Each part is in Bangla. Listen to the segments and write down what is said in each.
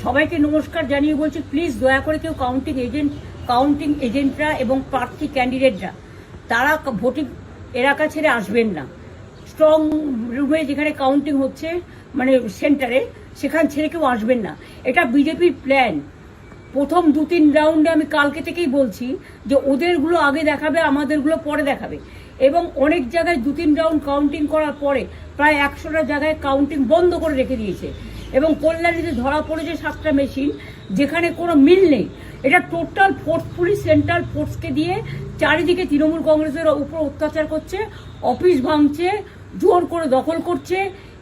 সবাইকে নমস্কার জানিয়ে বলছি, প্লিজ দয়া করে কেউ কাউন্টিং এজেন্টরা এবং প্রার্থী ক্যান্ডিডেটরা তারা ভোটিং এলাকা ছেড়ে আসবেন না। স্ট্রং রুমে যেখানে কাউন্টিং হচ্ছে, মানে সেন্টারে, সেখান ছেড়ে কেউ আসবেন না। এটা বিজেপির প্ল্যান। প্রথম 2-3 রাউন্ডে আমি কালকে থেকেই বলছি যে ওদেরগুলো আগে দেখাবে, আমাদেরগুলো পরে দেখাবে। এবং অনেক জায়গায় 2-3 রাউন্ড কাউন্টিং করার পরে প্রায় 100টা জায়গায় কাউন্টিং বন্ধ করে রেখে দিয়েছে। এবং কল্যাণীতে ধরা পড়েছে 7টা মেশিন, যেখানে কোনো মিল নেই। এটা টোটাল ফোর্সফুলি সেন্ট্রাল ফোর্সকে দিয়ে চারিদিকে তৃণমূল কংগ্রেসের উপর অত্যাচার করছে, অফিস ভাঙছে, জোর করে দখল করছে।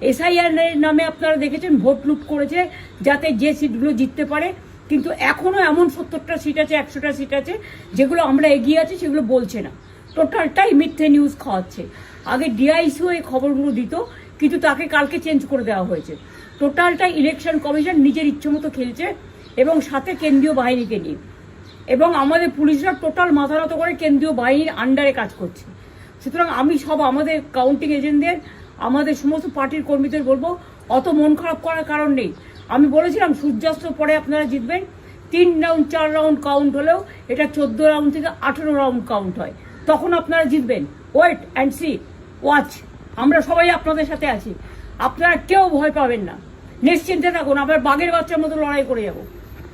এসআইআর নামে আপনারা দেখেছেন ভোট লুট করেছে যাতে যে সিটগুলো জিততে পারে। কিন্তু এখনো এমন 70টা সিট আছে, 100টা সিট আছে যেগুলো আমরা এগিয়ে আছি, সেগুলো বলছে না। টোটালটাই মিথ্যে নিউজ খাওয়াচ্ছে। আগে ডিআইসিও এই খবরগুলো দিত, কিন্তু তাকে কালকে চেঞ্জ করে দেওয়া হয়েছে। টোটালটাই ইলেকশন কমিশন নিজের ইচ্ছে মতো খেলছে, এবং সাথে কেন্দ্রীয় বাহিনীকে নিয়ে। এবং আমাদের পুলিশরা টোটাল মাথা নত করে কেন্দ্রীয় বাহিনীর আন্ডারে কাজ করছে। সুতরাং আমি আমাদের কাউন্টিং এজেন্টদের, আমাদের সমস্ত পার্টির কর্মীদের বলবো, অত মন খারাপ করার কারণ নেই। আমি বলেছিলাম সূর্যাস্ত পরে আপনারা জিতবেন। 3 রাউন্ড 4 রাউন্ড কাউন্ট হলেও এটা 14 রাউন্ড থেকে 18 রাউন্ড কাউন্ট হয়, তখন আপনারা জিতবেন। Wait and see, watch. আমরা সবাই আপনাদের সাথে আছি, আপনারা কেউ ভয় পাবেন না, নিশ্চিন্তে থাকুন। আবার বাঘের বাচ্চার মতো লড়াই করে যাবো।